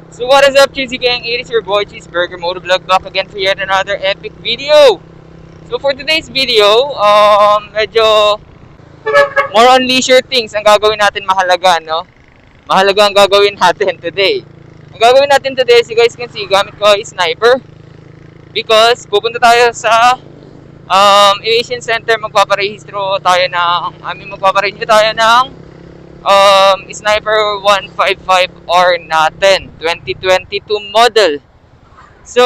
So what is up, Cheesy Gang? It is your boy Cheeseburger Motovlog back again for yet another epic video. So for today's video, medyo more on leisure things ang gagawin natin mahalaga, no? Mahalaga ang gagawin natin today. Ang gagawin natin today, as you guys can see, gamit ko is sniper because pupunta tayo sa aviation center, magpaparehistro tayo magpaparenew tayo ng Sniper 155R natin, 2022 model. So,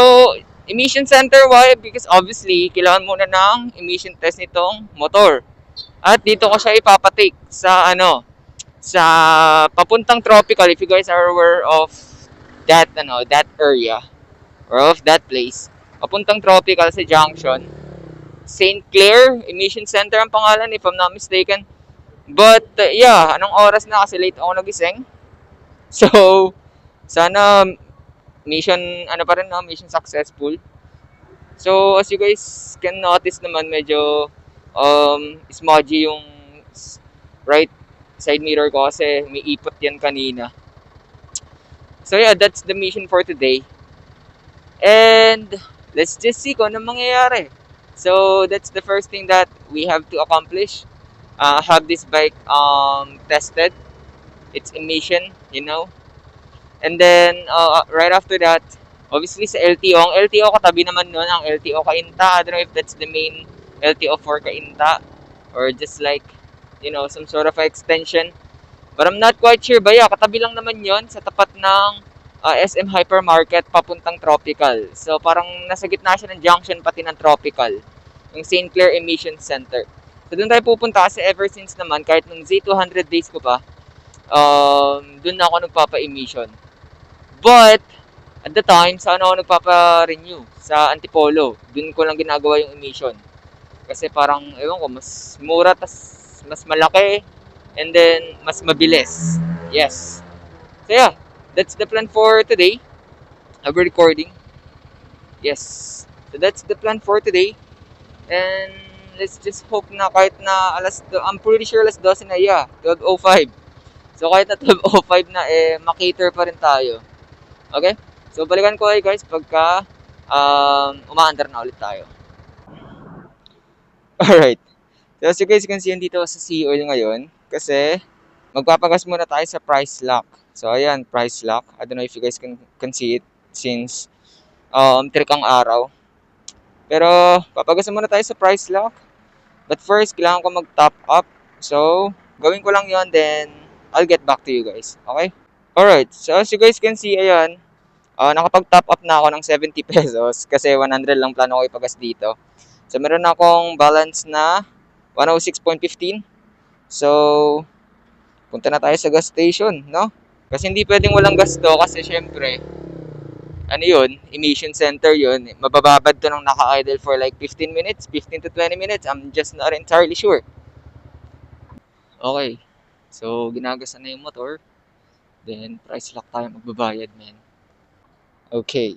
emission center, why? Because obviously, kailangan muna ng emission test nitong motor. At dito ko siya ipapatake sa sa papuntang tropical, if you guys are aware of that area or of that place. Papuntang tropical sa junction. St. Clair Emission Center ang pangalan, if I'm not mistaken. But yeah, anong oras na kasi late ako nagising. So, sana mission mission successful. So, as you guys can notice naman, medyo smudgy yung right side mirror ko kasi may ipot yan kanina. So yeah, that's the mission for today. And let's just see kung anong mangyayari. So, that's the first thing that we have to accomplish. Have this bike tested, its emission, and then right after that, obviously sa LTO, ang LTO katabi naman nun, ang LTO Cainta. I don't know if that's the main LTO for Cainta or just like some sort of extension, but I'm not quite sure. But yeah, katabi lang naman yon sa tapat ng SM Hypermarket papuntang Tropical. So parang nasa gitna siya ng junction pati ng Tropical, yung St. Clair Emission Center. So doon tayo pupunta kasi ever since naman, kahit nung Z200 days ko pa, doon na ako nagpapa-emission. But, at the time, saan ako nagpapa-renew? Sa Antipolo. Doon ko lang ginagawa yung emission. Kasi parang, ewan ko, mas mura, tas mas malaki, and then, mas mabilis. Yes. So yeah, that's the plan for today. I'll be recording. Yes. So that's the plan for today. And let's just hope na kahit na I'm pretty sure alas 12 na, yeah, 12:05. So kahit na 12:05 na, makater pa rin tayo. Okay? So balikan ko guys pagka umaandar na ulit tayo. Alright. So as you guys can see, dito sa Sea Oil ngayon kasi magpapagas muna tayo sa price lock. So ayan, price lock. I don't know if you guys can see it since trikang araw. Pero papagasan muna tayo sa price lock. But first, kailangan ko mag-top up. So, gawin ko lang yon, then I'll get back to you guys. Okay? Alright. So, as you guys can see, ayan. Nakapag-top up na ako ng 70 pesos kasi 100 lang plano ko ipagas dito. So, meron na akong balance na 106.15. So, punta na tayo sa gas station, no? Kasi hindi pwedeng walang gas to kasi syempre, emission center yun. Mabababad to nang naka-idle for like 15 minutes, 15 to 20 minutes. I'm just not entirely sure. Okay. So, ginagasan na yung motor. Then, price lock tayo magbabayad, man. Okay.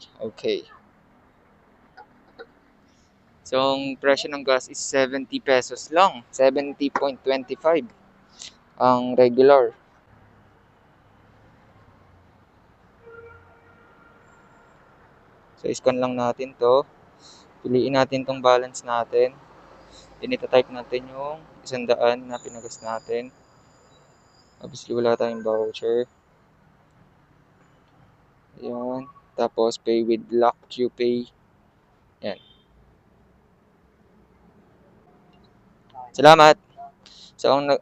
So, ang presyo ng gas is 70 pesos lang. 70.25 ang regular. So, scan lang natin to. Piliin natin tong balance natin. Then, itatype natin yung 100 na pinagas natin. Obviously, wala tayong voucher. Ayan. Tapos, pay with lock, QPay. Ayan. Salamat. So, ang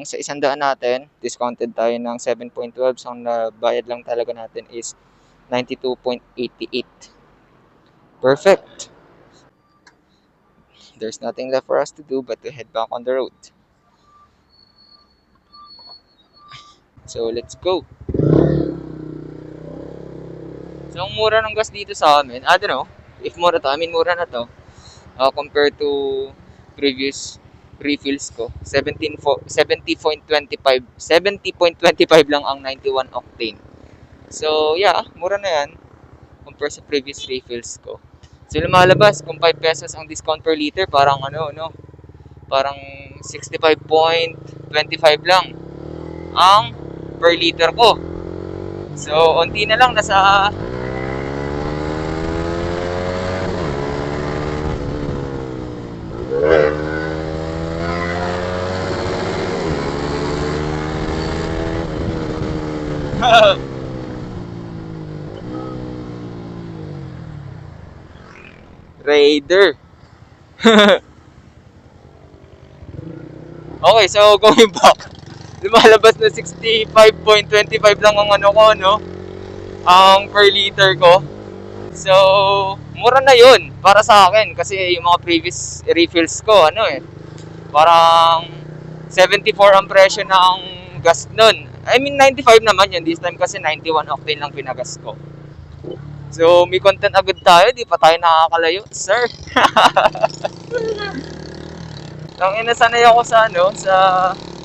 sa 100 natin, discounted tayo ng 7.12. So, ang nabayad lang talaga natin is 92.88. Perfect. There's nothing left for us to do but to head back on the road. So, let's go. So, ang mura ng gas dito sa amin, I don't know if mura to. I mean, mura na to. Compared to previous refills ko. 70.25 lang ang 91 octane. So, yeah, mura na yan compared sa previous refills ko. So, lumalabas kung 5 pesos ang discount per liter, parang parang 65.25 lang ang per liter ko. So, unti na lang nasa Raider. Okay, so going back. Lumalabas na 65.25 lang ang ano ko, no? Ang per liter ko. So, mura na yun para sa akin kasi yung mga previous refills ko, ano eh, parang 74 ang presyo ng gas nun. I mean, 95 naman yun. This time kasi 91 octane lang pinagas ko. So, may content agad tayo. Di pa tayo nakakalayo, sir. Ang inasanay ako sa ano,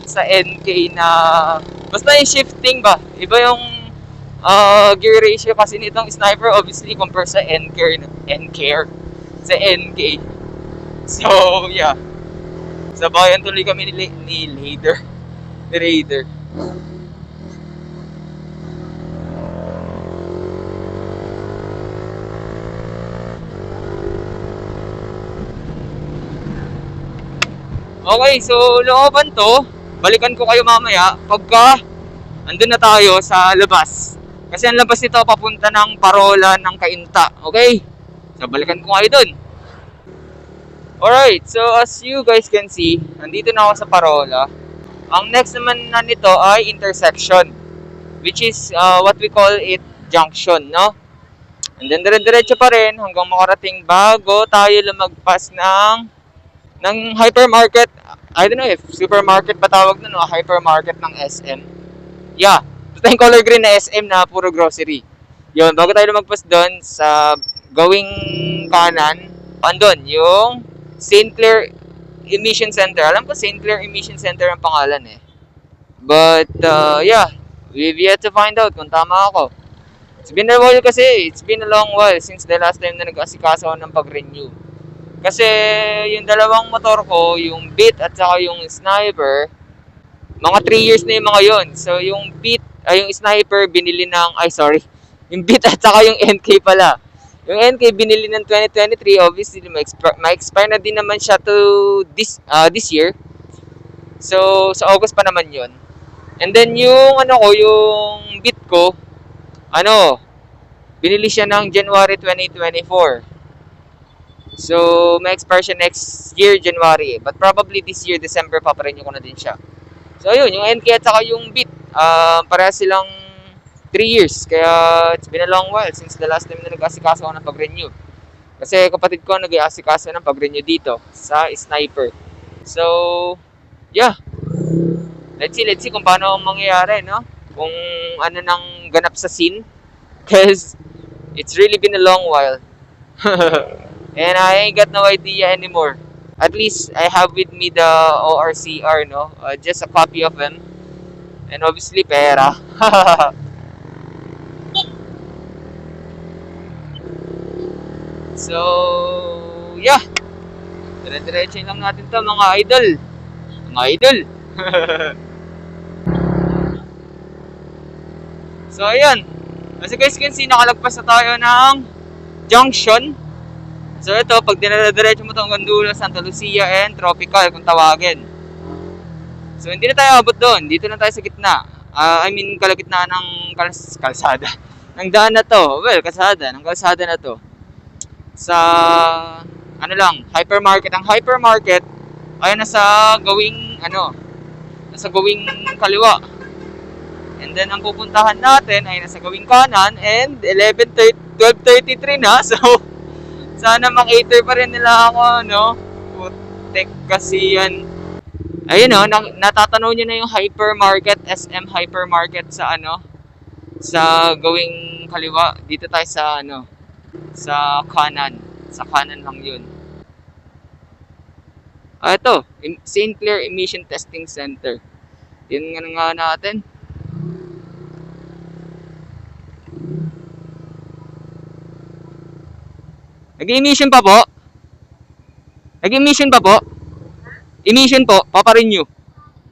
sa NK na basta yung shifting ba. Iba yung gear ratio kasi nitong sniper obviously compare sa NK sa NK. So, yeah. Sa bayan tuloy kami ni Raider. Okay, so looban to. Balikan ko kayo mamaya pagka andun na tayo sa labas. Kasi ang labas nito papunta ng Parola ng Cainta. Okay? So balikan ko kayo dun. Alright, so as you guys can see, nandito na ako sa Parola. Ang next naman na nito ay intersection, which is what we call it junction, no? And then dire-diretso pa rin hanggang makarating bago tayo lumagpas ng hypermarket. I don't know if supermarket ba tawag nun, no? Hypermarket ng SM. Yeah, basta yung color green na SM na puro grocery. Yun, bago tayo lumagpas doon sa going kanan, andun yung St. Clair Emission Center. Alam ko St. Clair Emission Center ang pangalan eh. But yeah, we've yet to find out kung tama ako. It's been a while kasi, it's been a long while since the last time na nag-asikaso ako ng pag-renew. Kasi yung dalawang motor ko, yung Beat at saka yung Sniper, mga 3 years na yung mga yon. So yung Beat, yung Sniper binili ng, yung Beat at saka yung NK pala. Yung NK binili ng 2023, obviously ma-expire na din naman siya to this year. So sa August pa naman yon. And then yung yung Beat ko, binili siya ng January 2024. So, may expire siya next year, January. But probably this year, December, paparenew ko na din siya. So, ayun, yung NK at saka yung Beat, pareha silang 3 years. Kaya, it's been a long while since the last time na nag-asikaso ako ng pag-renew. Kasi kapatid ko nag-asikaso ng pag-renew dito sa Sniper. So, yeah. Let's see kung paano mangyayari, no? Kung ano nang ganap sa scene. Because, it's really been a long while. And I ain't got no idea anymore. At least I have with me the ORCR, no? Just a copy of them. And obviously pera. So, yeah. Dire-diretso lang natin to mga idol. Mga idol. So, ayan. As you guys can see, nakalagpas na tayo ng junction. So ito, pag dinadiretso mo ito hanggang dulo, Santa Lucia and Tropical kung tawagin. So hindi na tayo abot doon, dito na tayo sa gitna. Kalagitnaan ng kalsada. Ng daan na to, kalsada, ng kalsada na to. Sa, hypermarket. Ang hypermarket ay nasa gawing kaliwa. And then ang pupuntahan natin ay nasa gawing kanan and 12:33 na, so sana mang-cater pa rin nila ako, no? Putek kasi yan. Ayun, no? Natatanaw nyo na yung hypermarket, SM hypermarket sa sa gawing kaliwa. Dito tayo sa sa kanan. Sa kanan lang yun. Ito, St. Clair Emission Testing Center. Yun nga natin. Nag-emission pa po? Nag-emission pa po? Emission po, paparenew.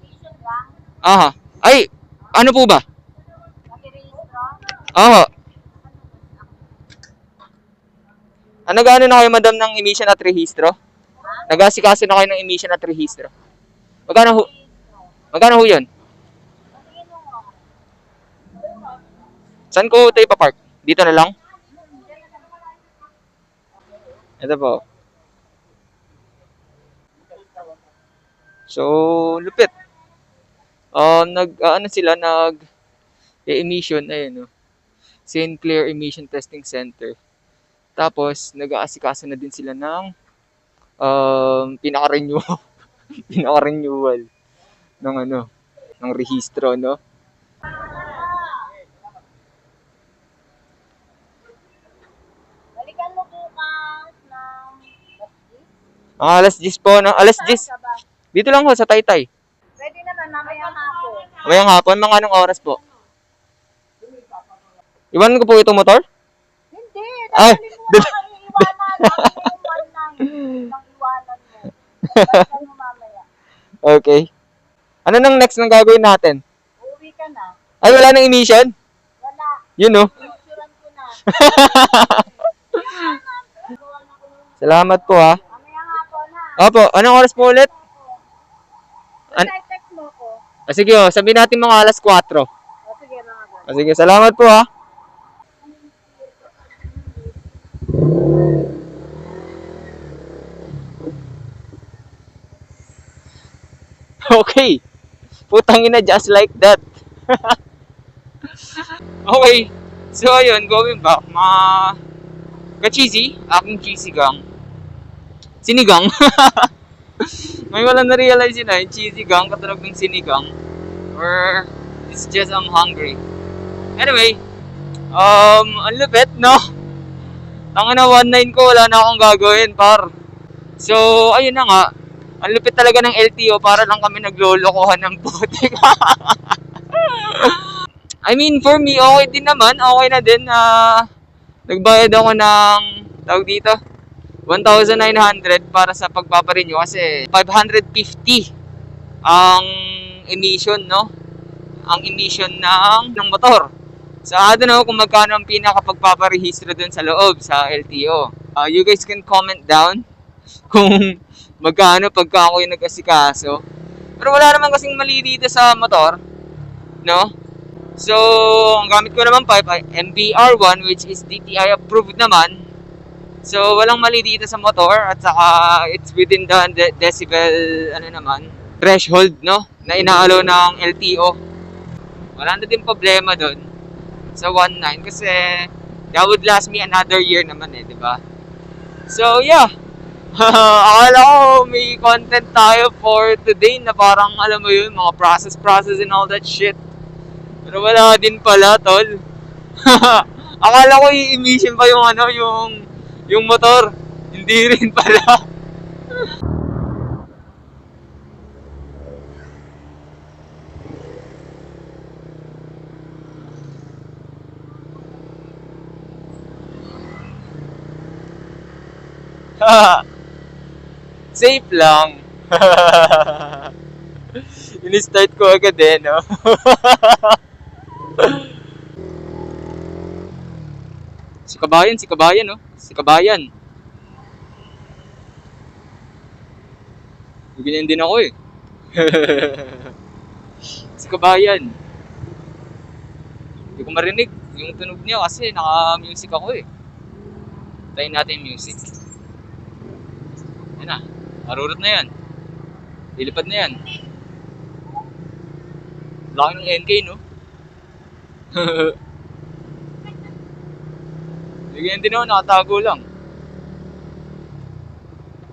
Emission lang? Aha. Ay, ano po ba? Nag-rehistro? Oo. Ano gaano na kayo, madam, ng emission at rehistro? Nag-asikaso na kayo ng emission at rehistro? Magkano ho? Magkano ho yun? Saan ko tayo pa-park? Dito na lang? Ito po. So, lupit. Ano sila, emission, ayun, no? St. Clair Emission Testing Center. Tapos, nag-aasikaso na din sila ng pinaka-renewal, pinaka-renewal ng ng rehistro, no? Balikan mo bukas ng Alas 10 po, no? Alas 10. ka ba? Dito lang ho, sa Taytay. Pwede naman mamayang hapon. Mayang hapon, mga anong oras po? Iwanan ko po itong motor? Hindi, Ay, dadalhin mo na kayo iwanan. Ako yung online ng iwanan mo. Balikan mo mamaya. Okay. Ano nang next nang gagawin natin? Uuwi ka na. Ay, wala nang emission? Wala. Yun, no? Insuran ko na. Salamat po, ha. Mamayang hapon ha. Opo, anong oras po ulit? Text mo ko. Sige, sabihin natin mga alas 4. O sige mga boy. Sige, salamat po, ha. Okay. Putang ina, just like that. Okay. So, ayun, going back. Ka-cheesy, aking cheesy gang. Sinigang. May wala na-realize yun, yung cheesy gang, katulog ng sinigang. Or, it's just I'm hungry. Anyway, ang lupit, no? Tanga na 19 ko, wala na akong gagawin, par. So, ayun na nga. Ang lupit talaga ng LTO, para lang kami naglolokohan ng putik. I mean, for me, okay din naman. Okay na din na nagbayad ako ng, tawag dito, 1,900 para sa pagpaparenew kasi 550 ang emission, no? Ang emission ng motor. So, I don't know kung magkano ang pinakapagpaparehistro dun sa loob, sa LTO. You guys can comment down kung magkano pagka ako yung nag-asikaso. Pero wala naman kasing mali dito sa motor, no? So, ang gamit ko naman pipe ay MBR1, which is DTI approved naman. So, walang mali dito sa motor at saka it's within the decibel, threshold, no? Na inaalo ng LTO. Wala na din problema doon sa 19 kasi that would last me another year naman di ba? So, yeah. Akala ko may content tayo for today na parang, alam mo yun, mga process and all that shit. Pero wala din pala, tol. Akala ko i-emission pa yung motor. Hindi rin pala. Safe lang. In-start ko agad no? Si Kabayan, no? Si Kabayan. Ganyan din ako Si Kabayan. Hindi ko marinig yung tunog niya kasi naka-music ako Tayin natin yung music. Yan na. Arurot na yan. Lilipad na yan. Laki ng NK, no? Ganyan din ako, nakatago lang.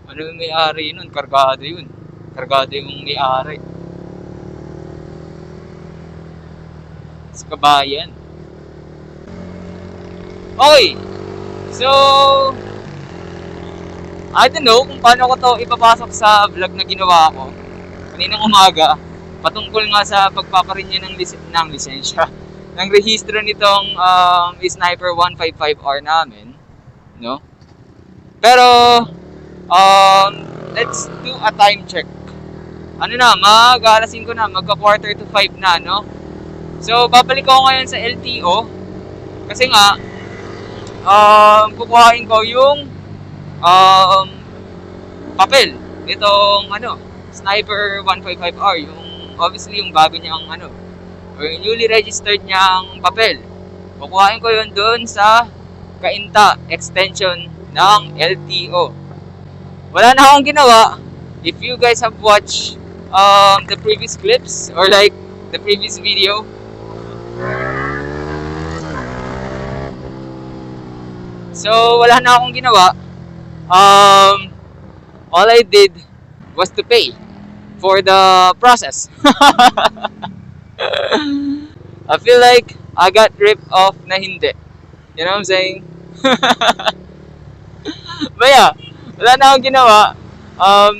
Ano yung may-ari nun? Kargado yun. Kargado yung may-ari. Sa Kabayan. Okay. So, I don't know kung paano ko to ipapasok sa vlog na ginawa ko kaninang umaga patungkol nga sa pagpaparenew ng lisensya ng rehistro nitong Sniper 155R namin, no? Pero let's do a time check. Ano na, mag-alas 5 na, magka quarter to 5 na, no? So, babalik ako ngayon sa LTO Kasi nga, kukuhain ko yung um, papel. Itong Sniper 155R. Yung, obviously, yung bago niyang or yung newly registered niyang papel. Kukuhain ko yun doon sa Kainta extension ng LTO. Wala na akong ginawa. If you guys have watched the previous clips or like the previous video, so wala na akong ginawa. All I did was to pay for the process. I feel like I got ripped off na hindi. You know what I'm saying? But yeah, wala na akong ginawa.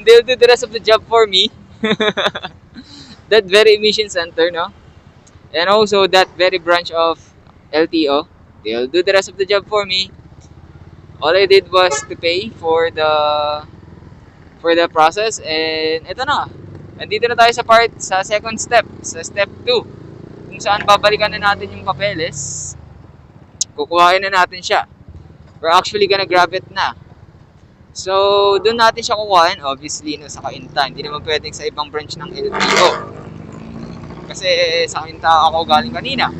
They'll do the rest of the job for me. That very emission center, no? And also that very branch of LTO. They'll do the rest of the job for me. All I did was to pay for the process, and ito na. Nandito na tayo sa second step, sa step 2. Kung saan babalikan na natin yung papeles. Kukuhain na natin siya. We're actually gonna grab it na. So, doon natin siya kukuhain, obviously, no, sa Kainta. Hindi naman pwedeng sa ibang branch ng LTO. Kasi sa Kainta ako galing kanina.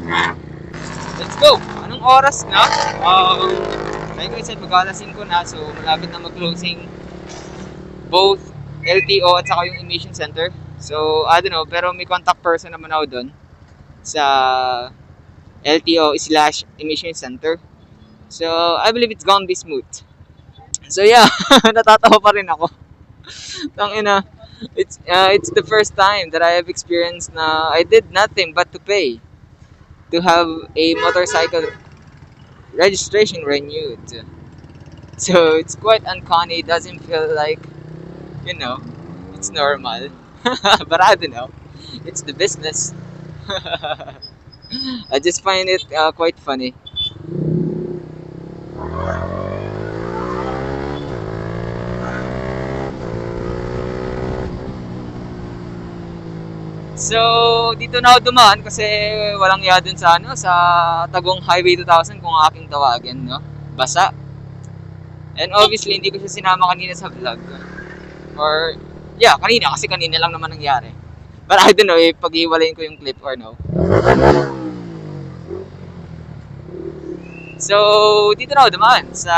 Let's go! Anong oras na? Like I said, mag-alas 5 na. So, malapit na mag-closing both LTO at saka yung emission center. So, I don't know. Pero may contact person naman ako doon sa LTO/emission center. So, I believe it's gonna be smooth. So yeah, natatawa pa rin ako. Tangina, it's the first time that I have experienced na I did nothing but to pay to have a motorcycle registration renewed. So it's quite uncanny. It doesn't feel like, it's normal. But I don't know. It's the business. I just find it quite funny. So, dito na ako dumaan kasi walang iya dun sa Tagong Highway 2000 kung aking tawagin, no? Basa. And obviously, hindi ko siya sinama kanina sa vlog. Or, yeah, kanina lang naman nangyari. But I don't know if pag-iwalayin ko yung clip or no. So, dito na ako dumaan sa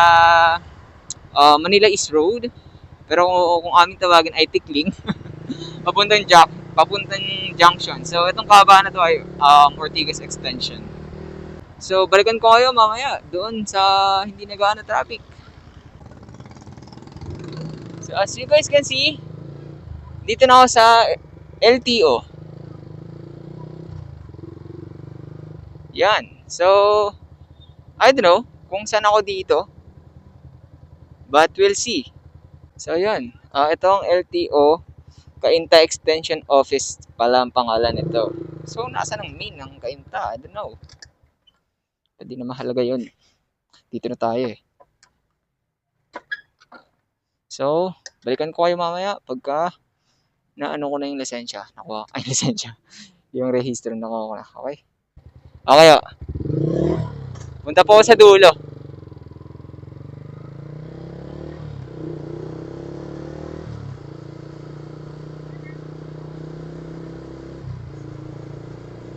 Manila East Road. Pero kung aming tawagin ay Tikling. papuntang junction. So, itong kahabaan na to ay Ortigas Extension. So, balikan ko kayo mamaya doon sa hindi nagawa na traffic. So, as you guys can see, dito na ako sa LTO. Yan. So, I don't know kung saan ako dito. But we'll see. So, yan. Itong LTO Kainta Extension Office pala ang pangalan nito. So, nasa ng main ng Kainta? I don't know. Hindi na mahalaga yun. Dito na tayo eh. So, balikan ko kayo mamaya pagka naano ko na yung lisensya. Lisensya. Yung rehistro nakuha ko na. Okay? Okay o. Punta po ako sa dulo.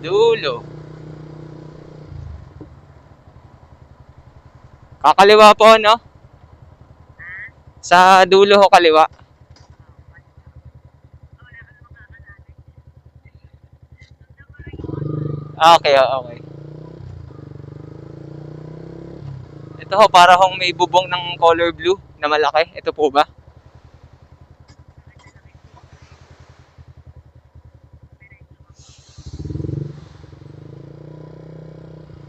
Dulo. Kakaliwa po, no? Sa dulo ho, kaliwa. Okay, okay. Ito ho, para hong may bubong ng color blue na malaki. Ito po ba?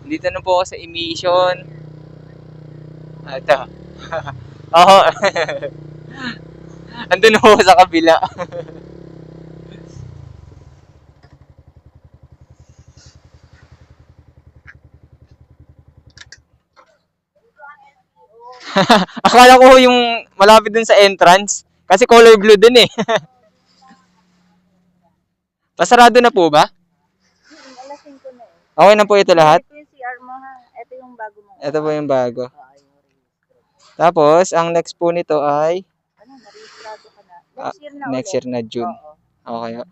Dito na po ako sa emission. Ito. Oo. Andun na po sa kabila. Akala ko yung malapit dun sa entrance. Kasi color blue dun eh. Pasarado na po ba? Alas 5 na eh. Okay na po ito lahat? Ito yung CR mo ha. Ito yung bago mong Ito po yung bago. yung register. Tapos, ang next po nito ay Ano, naregistrado ka na. ah, Next year na next ulit. year na June. Oo. Okay.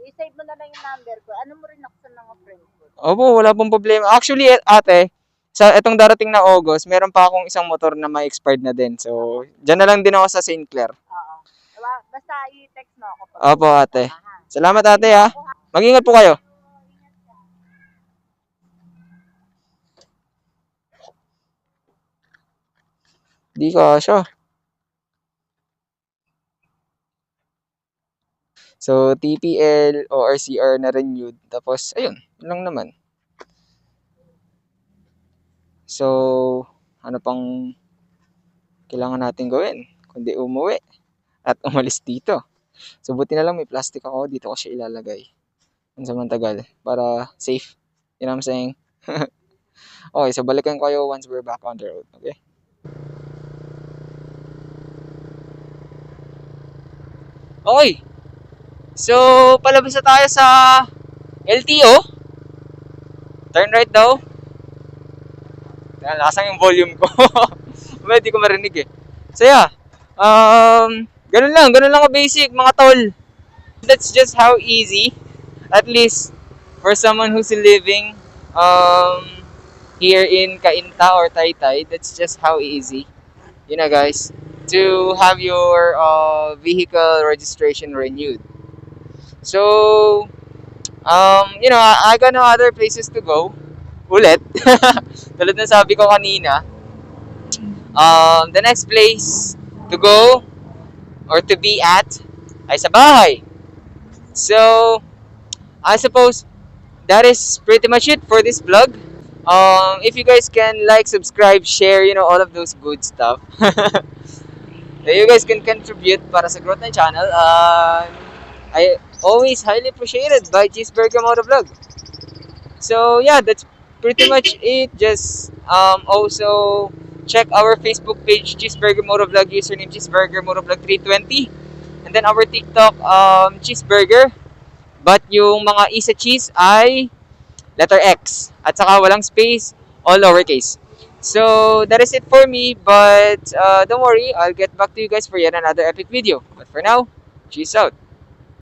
I-save mo na lang yung number ko. Ano mo rin ako sa mga friends ko? Opo, wala pong problema. Actually, ate, sa itong darating na August, meron pa akong isang motor na may expired na din. So, dyan na lang din ako sa St. Clair. Oo. Basta i-text mo ako. Opo, ate. Aha. Salamat, ate, ha. Mag-ingat po kayo. Di ka siya. So, TPL, ORCR na renewed. Tapos, ayun, yun lang naman. So, ano pang kailangan natin gawin? Kundi umuwi at umalis dito. So, buti na lang may plastic ako. Dito ko siya ilalagay. Sa mantagal. Para safe. You know what I'm saying? Okay, so balikan ko kayo once we're back on the road. Okay? Okay. So, palabas na tayo sa LTO. Turn right daw. Lasang yung volume ko. Hindi ko marinig eh. So yeah. Ganun lang ka basic mga tol. That's just how easy, at least for someone who's living here in Cainta or Taytay, that's just how easy, you know guys, to have your vehicle registration renewed. So, I got no other places to go. Ulit. Tulad na sabi ko kanina, the next place to go or to be at ay sa bahay. So, I suppose that is pretty much it for this vlog. If you guys can like, subscribe, share, all of those good stuff. You guys can contribute para sa growth ng channel. I always highly appreciated by Cheeseburger Motovlog. So yeah, that's pretty much it. Just also check our Facebook page, Cheeseburger Motovlog, username Cheeseburger Motovlog 320. And then our TikTok, Cheeseburger. But yung mga isa cheese ay letter X. At saka walang space, all lowercase. So that is it for me. But don't worry, I'll get back to you guys for yet another epic video. But for now, cheese out.